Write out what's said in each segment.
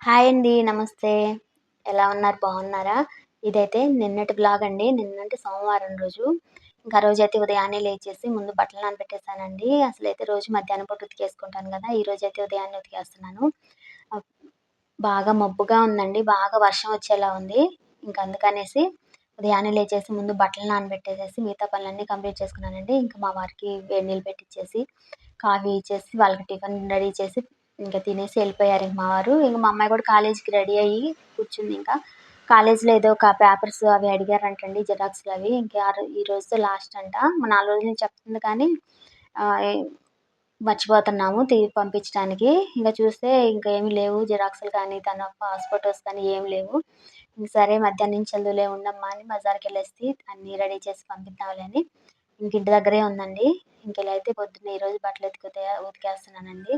Hi అండి. నమస్తే. ఎలా ఉన్నారు? బాగున్నారా? ఇదైతే నిన్నటి బ్లాగ్ అండి. నిన్నంటే సోమవారం రోజు. ఇంకా ఆ రోజైతే ఉదయాన్నే లేచేసి ముందు బట్టలు నానబెట్టేసానండి. అసలైతే రోజు మధ్యాహ్నం పూట ఉతికేసుకుంటాను గదా! ఈరోజైతే ఉదయాన్నే ఉతికేస్తున్నాను. ఆహ్, బాగా మబ్బుగా ఉందండి. బాగా వర్షం వచ్చేలా ఉంది. ఇంక అందుకనేసి ఉదయాన్నే లేచేసి ముందు బట్టలు నానబెట్టేసేసి మిగతా పనులన్నీ కంప్లీట్ చేసుకున్నానండి. ఇంక మా వారికి వేడి నీళ్ళు పెట్టిచ్చేసి, కాఫీ ఇచ్చేసి, వాళ్ళకి టిఫిన్ రెడీ చేసి ఇంక తినేసి ఎళ్ళిపోయారు ఇంక మా వారు. ఇంక మా అమ్మాయి కూడా కాలేజీకి రెడీ అయ్యి కూర్చుందింక. కాలేజీలో ఏదో ఒక పేపర్స్ అవి అడిగారంటండి జిరాక్స్‌లు అవి. ఇంక ఈ రోజుతో లాస్ట్ అంట. 4 రోజుల నుంచి చెప్తుంది కానీ ఆహ్, ఎ మర్చిపోతున్నాము పంపించడానికి. ఇంక చూస్తే ఇంక ఏమి లేవు జిరాక్స్‌లు కానీ, తన పాస్ ఫోటోస్ కానీ ఏమి లేవు. ఇంక సరే మధ్యాహ్నం నుంచి చదువులే ఉండమ్మా అని బజార్‌కెళ్ళేసి అన్నీ రెడీ చేసి పంపిద్దాంలే అని ఇంక ఇంటి దగ్గరే ఉందండి. ఇంక ఇలా అయితే పొద్దున్నే ఈరోజు బట్టలు ఉతికేస్తున్నానండి.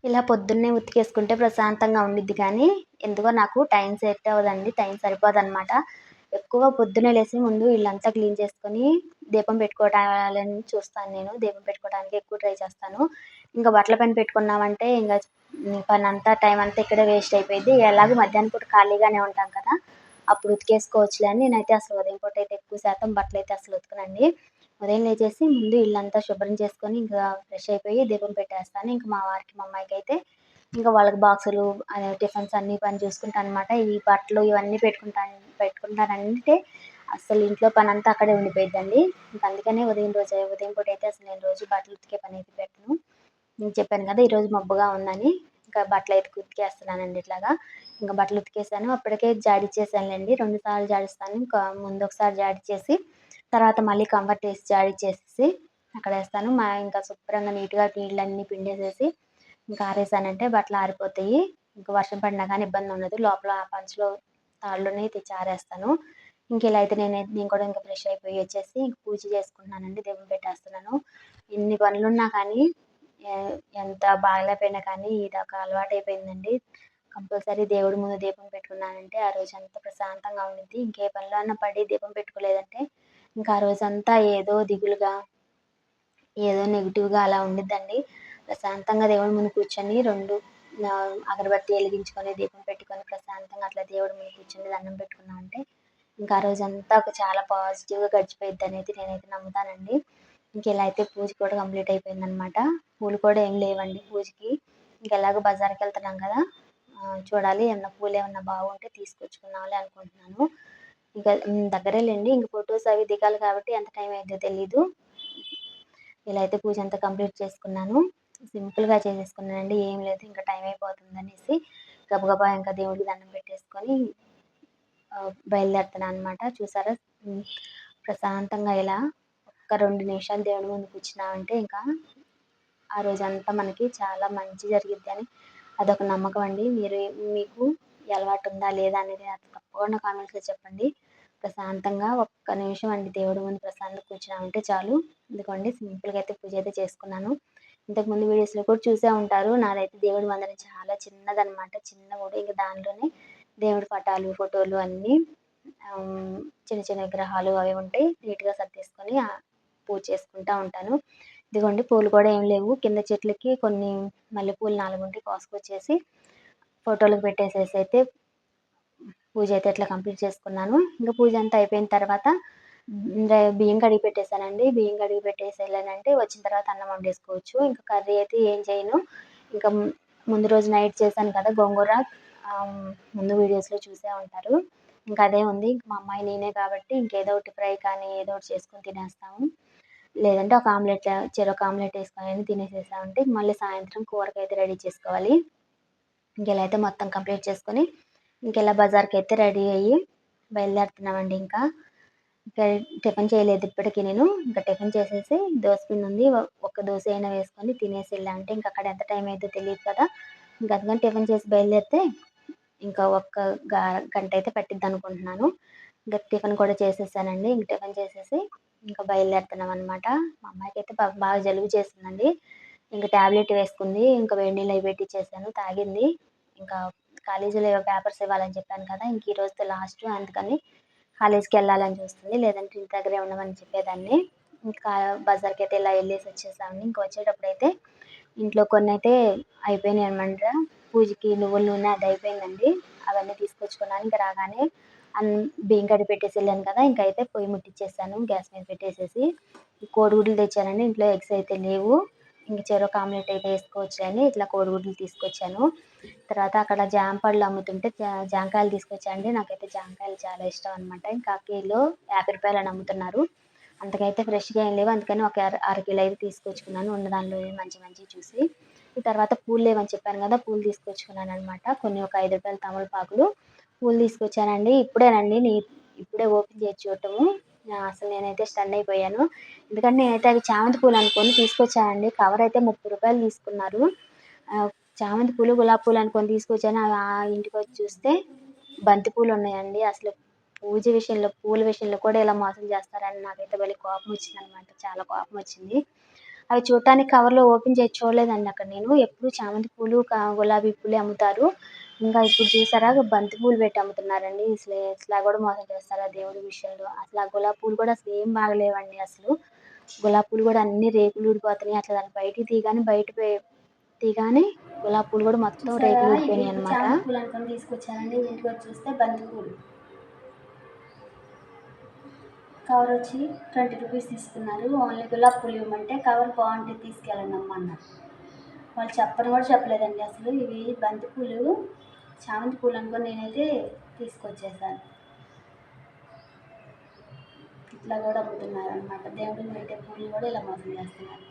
ఇలా పొద్దున్నే ఉతికేసుకుంటే ప్రశాంతంగా ఉండిద్ది కానీ, ఎందుకో నాకు టైం సెట్ అవ్వదండి. టైం సరిపోదనమాట. ఎక్కువ పొద్దున్నే లేసి ముందు ఇల్లంతా క్లీన్ చేసుకొని, దీపం పెట్టుకోవటాలని చూస్తాను నేను. దీపం పెట్టుకోవడానికి ఎక్కువ ట్రై చేస్తాను. ఇంక బట్టల పని పెట్టుకున్నామంటే పనంతా టైం అంతా ఇక్కడే వేస్ట్ అయిపోయిద్ది. ఎలాగో మధ్యాహ్నం పూట ఖాళీగానే ఉంటాం కదా! అప్పుడు ఉతికేసుకోవచ్చులే అని నేనైతే అసలు ఉదయం పూట అయితే ఎక్కువ శాతం బట్టలైతే అసలు ఉతకనండి. ఉదయం లేచేసి ముందు ఇల్లంతా శుభ్రం చేసుకొని, ఇంకా ఫ్రెష్ అయిపోయి దీపం పెట్టేస్తాను. ఇంక మా వారికి, మా అమ్మాయికైతే ఇంక వాళ్ళకి బాక్సులు టిఫిన్స్ అన్నీ పని చూసుకుంటాననమాట. ఈ బట్టలు ఇవన్నీ పెట్టుకుంటానంటే అస్సలు ఇంట్లో పనంతా అక్కడే ఉండిపోయిద్దండి. ఇంక అందుకనే ఉదయం పూటైతే అసలు నేను రోజు బట్టలు ఉతికే పనైతే పెట్టను. నేను చెప్పాను కదా! ఈరోజు మబ్బుగా ఉందని. ఇంకా బట్టలైతే ఉతికేస్తున్నానండి ఇట్లాగా. ఇంక బట్టలు ఉతికేసాను. అప్పటికే జాడిచ్చేసానులెండి. 2 సార్లు జాడిస్తాను. ఇంకా ముందొకసారి జాడిచ్చేసి, తర్వాత మళ్ళీ కంఫర్ట్ ఏసి జాడిచ్చేసేసి అక్కడేస్తాను. ఇంకా శుభ్రంగా నీట్‌గా నీళ్ళన్నీ పిండేసేసి ఇంకా ఆరేసానంటే బట్టలు ఆరిపోతాయి. ఇంక వర్షం పడినా గానీ ఇబ్బందుండదు. లోపల ఆ పంచలో తాడులోనే తెచ్చి ఆరేస్తాను. ఇంకిలా అయితే నేను కూడా ఇంక ఫ్రెష్ అయిపోయి వచ్చేసి ఇంక పూజ చేసుకుంటున్నానండి. దేవుడిని పెట్టేస్తున్నాను. ఎన్ని పనులున్నా కానీ ఎ ఎంత బాగలేకపోయినా కానీ ఇదొక అలవాటయిపోయిందండి. కంపల్సరీ దేవుడి ముందు దీపం పెట్టుకున్నానంటే ఆ రోజంతా ప్రశాంతంగా ఉండిద్ది. ఇంకే పనిలో అన్నా పడి దీపం పెట్టుకోలేదంటే ఇంకా ఆ రోజంతా ఏదో దిగులుగా, ఏదో నెగెటివ్‌గా అలా ఉండిద్దండి. ప్రశాంతంగా దేవుడి ముందు కూర్చొని అగరబత్తి ఎలిగించుకొని, దీపం పెట్టుకొని ప్రశాంతంగా అట్లా దేవుడి ముందు కూర్చొని దండం పెట్టుకున్నామంటే, ఇంకా ఆ రోజంతా ఒక చాలా పాజిటివ్‌గా గడిచిపోయిద్దనేది నేనైతే నమ్ముతానండి. ఇంకిలా అయితే పూజ కూడా కంప్లీట్ అయిపోయిందనమాట. పూలు కూడా ఏం లేవండి పూజకి. ఇంకెలాగో బజార్‌కెళ్తున్నాం కదా! చూడాలి ఏమన్నా పూలేమన్నా బాగుంటే తీసుకొచ్చుకుందాంలే అనుకుంటున్నాను. దగ్గరేలెండి. ఇంక ఫోటోస్ అవి దిగాలి కాబట్టి ఎంత టైం అయిద్దో తెలీదు. ఇలా అయితే పూజ అంతా కంప్లీట్ చేసుకున్నాను. సింపుల్‌గా చేసేసుకున్నానండి. ఏం లేదు ఇంకా టైం అయిపోతుందనేసి గబగబా ఇంకా దేవుడికి దండం పెట్టేసుకొని బయలుదేరుతున్నాననమాట. చూసారా? హ్మ్. ప్రశాంతంగా ఇలా ఒక్క 2 నిమిషాలు దేవుడి ముందు కూర్చున్నామంటే ఇంకా ఆ రోజంతా మనకి చాలా మంచి జరిగిద్దని అదొక నమ్మకం అండి. మీకు ఈ అలవాటుందా? లేదా? అనేది నాకు తప్పకుండా కామెంట్స్‌లో చెప్పండి. ప్రశాంతంగా ఒక్క నిమిషం అండి దేవుడి ముందు ప్రశాంతంగా కూర్చున్నామంటే చాలు. ఇదిగోండి సింపుల్‌గా అయితే పూజ అయితే చేసుకున్నాను. ఇంతకుముందు వీడియోస్‌లో కూడా చూసే ఉంటారు. నాదైతే దేవుడి మందిరం చాలా చిన్నదనమాట. చిన్న గుడి. ఇంక దాంట్లోనే దేవుడి పటాలు, ఫోటోలు అన్నీ చిన్న చిన్న విగ్రహాలు అవి ఉంటాయి. నీట్‌గా సర్దేసుకొని పూజ చేసుకుంటా ఉంటాను. ఇదిగోండి పూలు కూడా ఏమి లేవు. కింద చెట్లకి కొన్ని మల్లెపూలు 4 ఉంటే కోసుకొచ్చేసి ఫోటోలకి పెట్టేసేసైతే పూజ అయితే ఇట్లా కంప్లీట్ చేసుకున్నాను. ఇంక పూజ అంతా అయిపోయిన తర్వాత బియ్యం కడిగి పెట్టేసానండి. బియ్యం కడిగి పెట్టేసి ఎళ్ళానంటే వచ్చిన తర్వాత అన్నం వండేసుకోవచ్చు. ఇంక కర్రీ అయితే ఏం చేయను. ఇంకా ముందు రోజు నైట్ చేశాను కదా! గోంగూర ముందు వీడియోస్‌లో చూసే ఉంటారు. ఇంక అదే ఉంది. ఇంక మా అమ్మాయి నేనే కాబట్టి ఇంకేదో ఒకటి ఫ్రై కానీ ఏదో ఒకటి చేసుకొని తినేస్తాము. లేదంటే ఒక చెరొక ఆమ్లెట్ ఏసుకొని తినేసేసామంటే మళ్ళీ సాయంత్రం కూరకైతే రెడీ చేసుకోవాలి. ఇంకిలా అయితే మొత్తం కంప్లీట్ చేసుకొని, ఇంకిలా బజార్‌కైతే రెడీ అయ్యి బయలుదేరుతున్నామండి ఇంకా. ఇంకా టిఫిన్ చేయలేదు ఇప్పటికి నేను. ఇంకా టిఫిన్ చేసేసి దోస పిండుంది. ఒక్క దోస అయినా వేసుకొని తినేసి ఎళ్ళామంటే ఇంక అక్కడ ఎంత టైం అయిద్దో తెలీదు కదా! ఇంక అందుకని టిఫిన్ చేసి బయలుదేరితే ఇంకా ఒక్క గ గంటైతే పట్టిద్దనుకుంటున్నాను. ఇంక టిఫిన్ కూడా చేసేసానండి. ఇంక టిఫిన్ చేసేసి ఇంకా బయలుదేరుతున్నామనమాట. మా అమ్మాయికైతే బాగా జలుబు చేసిందండి. ఇంక టాబ్లెట్ వేసుకుంది. ఇంక వేడి నీళ్ళు అవి పెట్టిచ్చేసాను తాగింది. ఇంకా కాలేజీలో ఏవో పేపర్స్ ఇవ్వాలని చెప్పాను కదా! ఇంక ఈ రోజుతో లాస్ట్ అందుకని కాలేజ్‌కెళ్ళాలని చూస్తుంది. లేదంటే ఇంటి దగ్గరే ఉండమని చెప్పేదాన్ని. ఇంకా బజార్‌కైతే ఇలా ఎళ్ళేసి వచ్చేసామండి. ఇంక వచ్చేటప్పుడైతే ఇంట్లో కొన్నైతే అయిపోయినాయనమాట. పూజకి నువ్వుల నూనె అది అయిపోయిందండి. అవన్నీ తీసుకొచ్చుకున్నాను. ఇంక రాగానే బియ్యం కడిగి పెట్టేసి వెళ్ళాను కదా! ఇంకైతే పొయ్యి ముట్టిచ్చేసాను గ్యాస్ మీద పెట్టేసేసి. కోడిగుడ్లు తెచ్చానండి. ఇంట్లో ఎగ్స్ అయితే లేవు. ఇంక చెరొక ఆమ్లెట్ అయితే వేసుకోవచ్చులే అని ఇట్లా కోడిగుడ్లు తీసుకొచ్చాను. తర్వాత అక్కడ జామ పళ్ళు అమ్ముతుంటే జాంకాయలు తీసుకొచ్చానండి. నాకైతే జాంకాయలు చాలా ఇష్టం అనమాట. ఇంకా కిలో రూ. 50 అని అమ్ముతున్నారు. అంతకైతే ఫ్రెష్‌గా ఏం లేవు. అందుకని ఒక అర కిలో అయితే తీసుకొచ్చుకున్నాను. ఉన్న దానిలో మంచియి చూసి. ఈ తర్వాత పూలు లేవని చెప్పాను కదా! పూలు తీసుకొచ్చుకున్నాననమాట. కొన్ని ఒక రూ. 5 తమలపాకులు. పూలు తీసుకొచ్చానండి. ఇప్పుడే ఓపెన్ చేసి చూడటము. అసలు నేనైతే స్టన్ అయిపోయాను. ఎందుకంటే నేనైతే అవి చామంతి పూలు అనుకోని తీసుకొచ్చానండి. కవర్ అయితే రూ. 30 తీసుకున్నారు. చామంతి పూలు, గులాబీ పూలు అనుకోని తీసుకొచ్చాను. అవి ఇంటికొచ్చి చూస్తే బంతి పూలు ఉన్నాయండి. అసలు పూల విషయంలో కూడా ఇలా మోసం చేస్తారని నాకైతే భలే కోపం వచ్చిందనమాట. చాలా కోపం వచ్చింది. అవి చూడటానికి కవర్‌లో ఓపెన్ చేసి చూడలేదండి అక్కడ నేను. ఎప్పుడు చామంతి పూలు, గులాబీ పూలే అమ్ముతారు. ఇంకా ఇప్పుడు చూసారా బంతి పూలు పెట్టి అమ్ముతున్నారండి. అసలు ఇట్లా కూడా మోసం చేస్తారా దేవుడి విషయంలో. అసలు ఆ గులాబీ పూలు కూడా అసలు ఏం బాగలేవండి అసలు. గులాబీ పూలు కూడా అన్ని రేకులు ఊడిపోతున్నాయి. అట్లా దాన్ని బయటికి తీయగానే గులాబీ పూలు కూడా మొత్తం రేకులు ఊడిపోయినాయి అనమాట. చామంతి పూలు అనుకొని తీసుకొచ్చానండి. ఇంటికి వచ్చి చూస్తే బంతి పూలు. కవర్ వచ్చి రూ. 20 తీసుకున్నారు. ఓన్లీ గులాబీ పూలు ఇవ్వమంటే కవర్ బాగుంటే తీసుకెళ్ళండి అమ్మ అన్నారు. వాళ్ళు చెప్పని కూడా చెప్పలేదండి అసలు. ఇవి బంతి పూలు, చామంతి పూలు అనుకొని నేనైతే తీసుకొచ్చేసాను. ఇట్లా కూడా అమ్ముతున్నారు అనమాట. దేవుడికి పెట్టే పూలు కూడా ఇలా మోసం చేస్తున్నారు.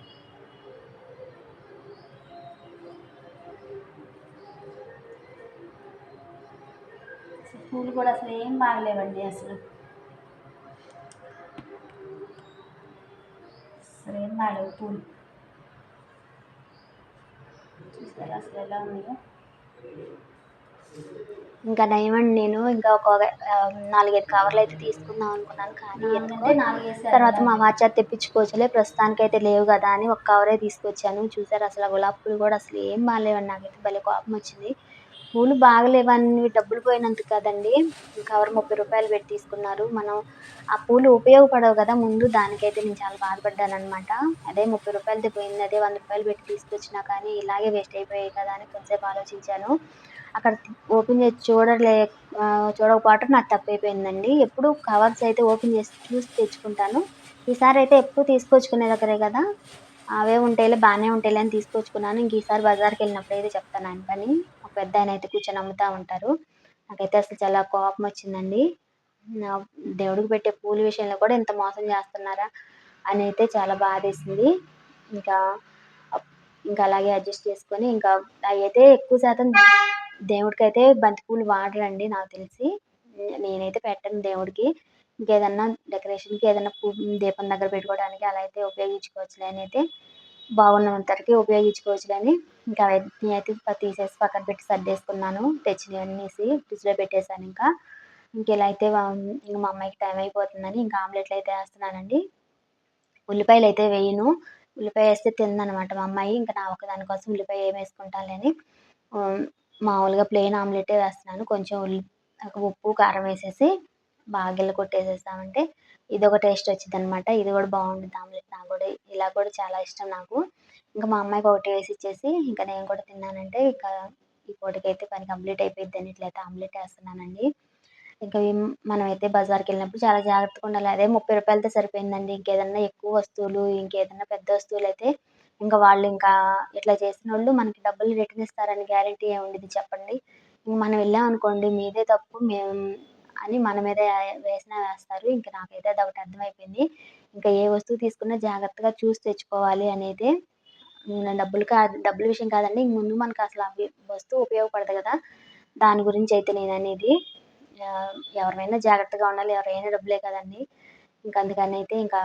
పూలు కూడా అసలు ఏం బాగలేవండి అసలు. అసలు ఏం బాగలేవు పూలు. చూసారా అసలు ఎలా ఉన్నాయో. ఇంకా నయమండి నేను ఇంకా ఒక 4, 5 కవర్లు అయితే తీసుకుందాం అనుకున్నాను. కానీ ఎందుకో తర్వాత మా వాచా తెప్పించుకోవచ్చులే ప్రస్తుతానికైతే లేవు కదా అని ఒక కవరే తీసుకొచ్చాను. చూసారా అసలు గులాబీ పూలు కూడా అసలు ఏం బాగలేవండి. నాకైతే భలే కోపం వచ్చింది. పూలు బాగలేవని డబ్బులు పోయినందుకు కదండి. కవర్ రూ. 30 పెట్టి తీసుకున్నారు. మనం ఆ పూలు ఉపయోగపడవు కదా ముందు. దానికైతే నేను చాలా బాధపడ్డాననమాట. అదే రూ. 30 పోయింది. అదే రూ. 100 పెట్టి తీసుకొచ్చినా కానీ ఇలాగే వేస్ట్ అయిపోయాయి కదా అని కొంచెంసేపు ఆలోచించాను. అక్కడ ఓపెన్ చేసి చూడకపోవటం నాకు తప్పైపోయిందండి. ఎప్పుడు కవర్స్ అయితే ఓపెన్ చేసి చూసి తెచ్చుకుంటాను. ఈసారి అయితే ఎప్పుడు తీసుకొచ్చుకునే దగ్గరే కదా! అవే ఉంటాయిలే బానే ఉంటాయిలే అని తీసుకొచ్చుకున్నాను. ఇంక ఈసారి బజార్‌కెళ్ళినప్పుడు అయితే చెప్తాను ఆయన పని. ఒక పెద్దాయన అయితే కూర్చొని అమ్ముతా ఉంటారు. నాకైతే అసలు చాలా కోపం వచ్చిందండి. నా దేవుడికి పెట్టే పూల విషయంలో కూడా ఇంత మోసం చేస్తున్నారా అని అయితే చాలా బాధేసింది. ఇంకా ఇంకా అలాగే అడ్జస్ట్ చేసుకొని ఇంకా అయ్యైతే ఎక్కువ శాతం దేవుడికైతే బంతి పూలు వాడరండి నాకు తెలిసి. నేనైతే పెట్టను దేవుడికి. ఇంకేదన్నా డెకరేషన్‌కి ఏదన్నా దీపం దగ్గర పెట్టుకోవడానికి అలా అయితే ఉపయోగించుకోవచ్చులే అని అయితే బాగున్నంత వరకే ఉపయోగించుకోవచ్చులే అని ఇంకా అవన్నీ అయితే తీసేసి పక్కన పెట్టి సర్దేసుకున్నాను. తెచ్చినవన్నీసి ఫ్రిడ్జ్‌లో పెట్టేసాను ఇంకా. ఇంకిలా అయితే ఇంక మా అమ్మాయికి టైం అయిపోతుందని ఇంకా ఆమ్లెట్‌లు అయితే ఏస్తున్నానండి. ఉల్లిపాయలైతే వేయను. ఉల్లిపాయ ఏస్తే తినదనమాట మా అమ్మాయి. ఇంక నా ఒక్కదాని కోసం ఉల్లిపాయ ఏం వేసుకుంటానులే అని ఆహ్, మామూలుగా ప్లెయిన్ ఆమ్లెటే వేస్తున్నాను. కొంచెం ఉప్పు, కారం వేసేసి బాగా గిల్ల కొట్టేసేసామంటే ఇదొక టేస్ట్ వచ్చిద్దనమాట. ఇది కూడా బావుండిద్ది ఆమ్లెట్ నాకు కూడా. ఇలా కూడా చాలా ఇష్టం నాకు. ఇంక మా అమ్మాయికి ఒకటి వేసిచ్చేసి ఇంక నేను కూడా తిన్నానంటే ఇక ఈ పూటకైతే పని కంప్లీట్ అయిపోయిద్దని ఇట్లయితే ఆమ్లెట్ ఏస్తున్నానండి. ఇంకా మనమైతే బజార్‌కెళ్ళినప్పుడు చాలా జాగ్రత్తగా ఉండాలి. అదే రూ. 30తో సరిపోయిందండి. ఇంకేదన్నా ఎక్కువ వస్తువులు, ఇంకేదన్నా పెద్ద వస్తువులైతే ఇంక వాళ్ళింకా ఇట్లా చేసినోళ్ళు మనకి డబ్బులు రిటర్న్ ఇస్తారని గ్యారంటీ ఏముండిద్ది చెప్పండి. ఇంక మనం వెళ్ళామనుకోండి మీదే తప్పు అని మన మీదే వేసినా వేస్తారు. ఇంక నాకైతే అదొకటి అర్థమైపోయింది. ఇంకా ఏ వస్తువు తీసుకున్నా జాగ్రత్తగా చూసి తెచ్చుకోవాలి అనేది డబ్బుల విషయం కాదండి. ముందు మనకసల వస్తువు ఉపయోగపడదు గదా! దాని గురించయితే నేననేది. ఎవరినైనా జాగ్రత్తగా ఉండాలి. ఎవరైనా డబ్బులే కదండీ! అందుకనైతే ఇంకా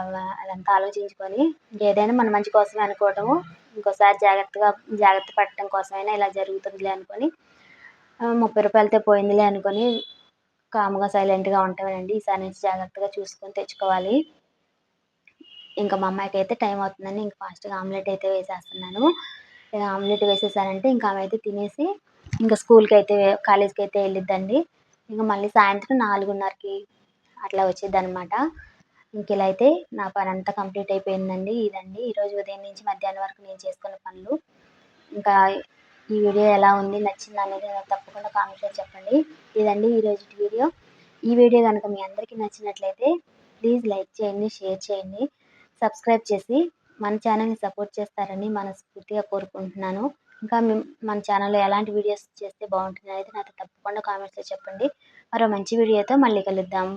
అదంతా ఆలోచించుకొని ఏదైనా మన మంచి కోసమే అనుకోవటము. ఇంకోసారి జాగ్రత్త పడటం కోసమైనా ఇలా జరుగుతుందిలే అనుకోని రూ. 30తో పోయిందిలే అనుకోని కామ్‌గా, సైలెంట్‌గా ఉంటానండి. ఈసారి నుంచి జాగ్రత్తగా చూసుకొని తెచ్చుకోవాలి. ఇంకా మా అమ్మాయికైతే టైం అవుతుందని ఇంక ఫాస్ట్‌గా ఆమ్లెట్ అయితే వేసేస్తున్నాను. ఆమ్లెట్ వేసేసానంటే ఇంక ఆమె అయితే తినేసి ఇంక కాలేజ్‌కైతే ఎళ్ళిద్దండి. ఇంక మళ్ళీ సాయంత్రం 4:30కి అట్లా వచ్చిద్దనమాట. ఇంకిలా అయితే నా పనంతా కంప్లీట్ అయిపోయిందండి. ఇదండి ఈరోజు ఉదయం నుంచి మధ్యాహ్నం వరకు నేను చేసుకున్న పనులు. ఇంకా ఈ వీడియో ఎలా ఉంది, నచ్చిందా అనేది నాకు తప్పకుండా కామెంట్‌లో చెప్పండి. ఇదండి ఈరోజుటి వీడియో. ఈ వీడియో గనుక మీ అందరికీ నచ్చినట్లయితే ప్లీజ్ లైక్ చేయండి, షేర్ చేయండి, సబ్స్క్రైబ్ చేసి మన ఛానల్‌ని సపోర్ట్ చేస్తారని మనస్ఫూర్తిగా కోరుకుంటున్నాను. ఇంకా మన ఛానల్‌లో ఎలాంటి వీడియోస్ చేస్తే బాగుంటుందనేది నాతో తప్పకుండా కామెంట్స్‌లో చెప్పండి. మరో మంచి వీడియోతో మళ్ళీ కలుద్దాం.